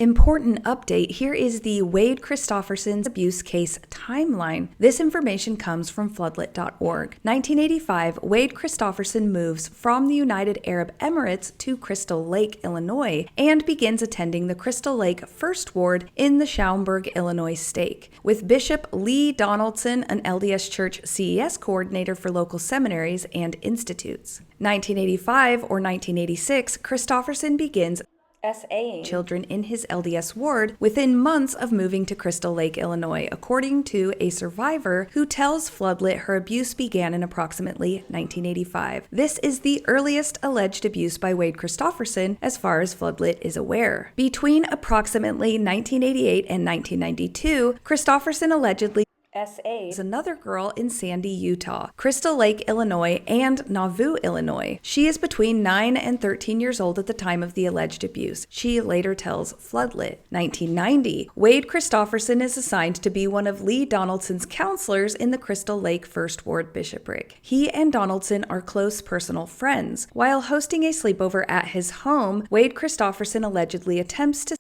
Important update, here is the Wade Christofferson's abuse case timeline. This information comes from floodlit.org. 1985, Wade Christofferson moves from the United Arab Emirates to Crystal Lake, Illinois, and begins attending the Crystal Lake First Ward in the Schaumburg, Illinois stake. With Bishop Lee Donaldson, an LDS Church CES coordinator for local seminaries and institutes. 1985 or 1986, Christofferson begins SAing children in his LDS ward within months of moving to Crystal Lake, Illinois, according to a survivor who tells Floodlit her abuse began in approximately 1985. This is the earliest alleged abuse by Wade Christofferson as far as Floodlit is aware. Between approximately 1988 and 1992, Christofferson allegedly is another girl in Sandy, Utah, Crystal Lake, Illinois, and Nauvoo, Illinois. She is between 9 and 13 years old at the time of the alleged abuse. She later tells Floodlit. 1990, Wade Christofferson is assigned to be one of Lee Donaldson's counselors in the Crystal Lake First Ward Bishopric. He and Donaldson are close personal friends. While hosting a sleepover at his home, Wade Christofferson allegedly attempts to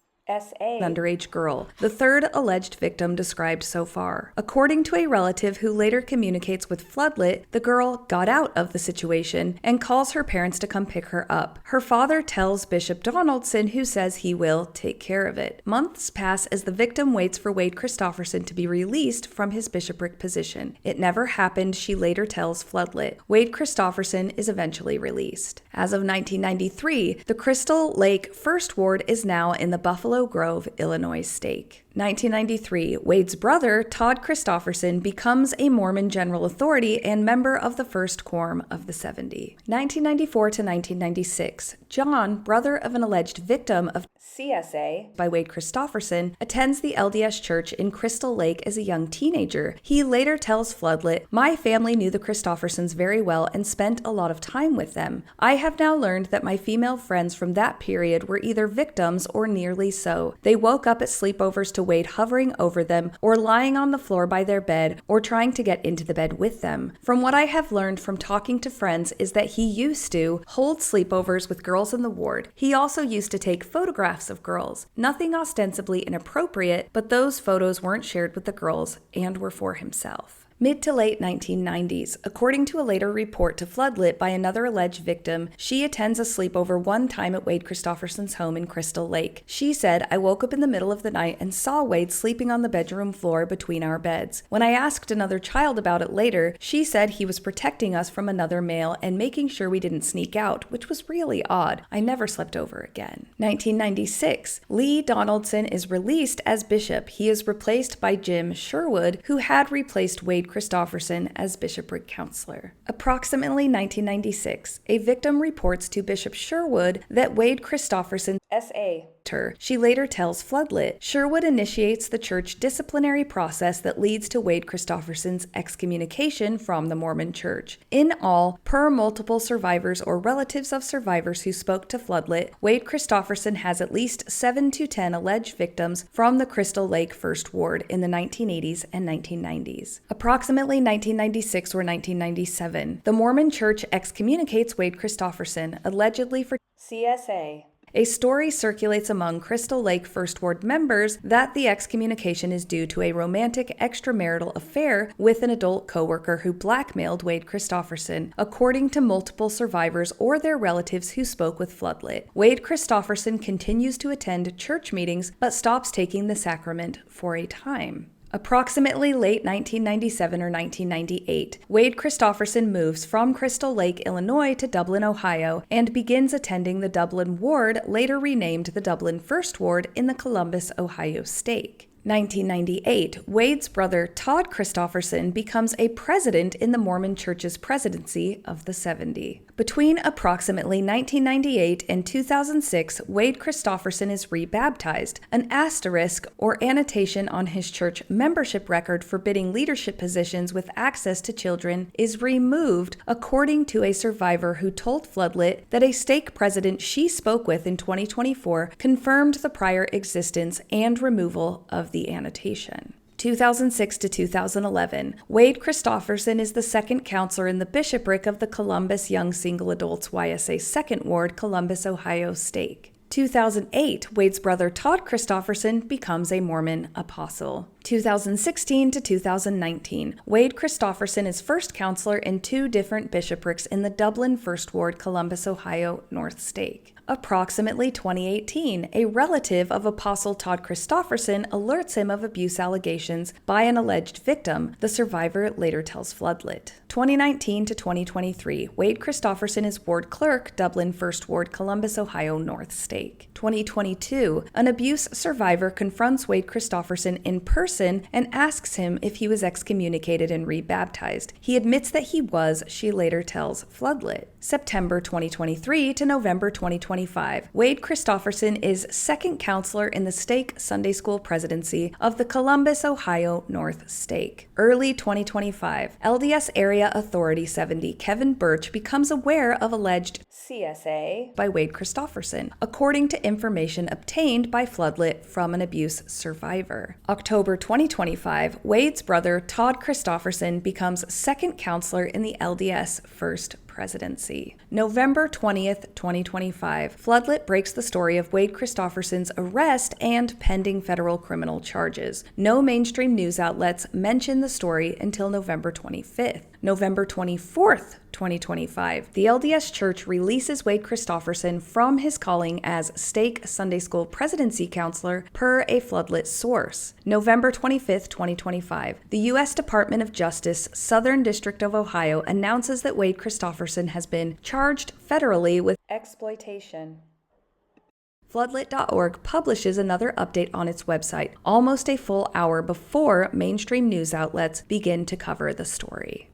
an underage girl, the third alleged victim described so far. According to a relative who later communicates with Floodlit, the girl got out of the situation and calls her parents to come pick her up. Her father tells Bishop Donaldson, who says he will take care of it. Months pass as the victim waits for Wade Christofferson to be released from his bishopric position. It never happened, she later tells Floodlit. Wade Christofferson is eventually released. As of 1993, the Crystal Lake First Ward is now in the Buffalo Grove, Illinois stake. 1993, Wade's brother, Todd Christofferson, becomes a Mormon general authority and member of the First Quorum of the 70. 1994 to 1996, John, brother of an alleged victim of CSA by Wade Christofferson, attends the LDS Church in Crystal Lake as a young teenager. He later tells Floodlit, "My family knew the Christoffersons very well and spent a lot of time with them. I have now learned that my female friends from that period were either victims or nearly so. They woke up at sleepovers to Wade hovering over them or lying on the floor by their bed or trying to get into the bed with them. From what I have learned from talking to friends is that he used to hold sleepovers with girls in the ward. He also used to take photographs of girls. Nothing ostensibly inappropriate, but those photos weren't shared with the girls and were for himself." Mid to late 1990s, according to a later report to Floodlit by another alleged victim, she attends a sleepover one time at Wade Christofferson's home in Crystal Lake. She said, "I woke up in the middle of the night and saw Wade sleeping on the bedroom floor between our beds. When I asked another child about it later, she said he was protecting us from another male and making sure we didn't sneak out, which was really odd. I never slept over again." 1996, Lee Donaldson is released as bishop. He is replaced by Jim Sherwood, who had replaced Wade Christofferson as bishopric counselor. Approximately 1996, a victim reports to Bishop Sherwood that Wade Christofferson S.A. her. She later tells Floodlit. Sherwood initiates the church disciplinary process that leads to Wade Christofferson's excommunication from the Mormon Church. In all, per multiple survivors or relatives of survivors who spoke to Floodlit, Wade Christofferson has at least 7 to 10 alleged victims from the Crystal Lake First Ward in the 1980s and 1990s. Approximately 1996 or 1997, the Mormon Church excommunicates Wade Christofferson, allegedly for CSA. A story circulates among Crystal Lake First Ward members that the excommunication is due to a romantic extramarital affair with an adult coworker who blackmailed Wade Christofferson, according to multiple survivors or their relatives who spoke with Floodlit. Wade Christofferson continues to attend church meetings but stops taking the sacrament for a time. Approximately late 1997 or 1998, Wade Christofferson moves from Crystal Lake, Illinois to Dublin, Ohio, and begins attending the Dublin Ward, later renamed the Dublin First Ward, in the Columbus, Ohio stake. 1998, Wade's brother Todd Christofferson becomes a president in the Mormon Church's presidency of the 70. Between approximately 1998 and 2006, Wade Christofferson is rebaptized. An asterisk or annotation on his church membership record forbidding leadership positions with access to children is removed, according to a survivor who told Floodlit that a stake president she spoke with in 2024 confirmed the prior existence and removal of the annotation. 2006 to 2011, Wade Christofferson is the second counselor in the bishopric of the Columbus Young Single Adults YSA Second Ward, Columbus, Ohio stake. 2008, Wade's brother Todd Christofferson becomes a Mormon apostle. 2016 to 2019, Wade Christofferson is first counselor in 2 different bishoprics in the Dublin First Ward, Columbus, Ohio, North Stake. Approximately 2018, a relative of Apostle Todd Christofferson alerts him of abuse allegations by an alleged victim. The survivor later tells Floodlit. 2019 to 2023, Wade Christofferson is ward clerk, Dublin First Ward, Columbus, Ohio, North Stake. 2022, an abuse survivor confronts Wade Christofferson in person and asks him if he was excommunicated and rebaptized. He admits that he was, she later tells Floodlit. September 2023 to November 2025, Wade Christofferson is second counselor in the Stake Sunday School Presidency of the Columbus, Ohio, North Stake. Early 2025, LDS Area Authority 70 Kevin Birch becomes aware of alleged CSA by Wade Christofferson, according to information obtained by Floodlit from an abuse survivor. October 2025, Wade's brother Todd Christofferson becomes second counselor in the LDS First Presidency. November 20th, 2025, Floodlit breaks the story of Wade Christofferson's arrest and pending federal criminal charges. No mainstream news outlets mention the story until November 25th. November 24th, 2025, the LDS Church releases Wade Christofferson from his calling as Stake Sunday School Presidency Counselor per a Floodlit source. November 25th, 2025, the U.S. Department of Justice, Southern District of Ohio, announces that Wade Christofferson has been charged federally with exploitation. Floodlit.org publishes another update on its website almost a full hour before mainstream news outlets begin to cover the story.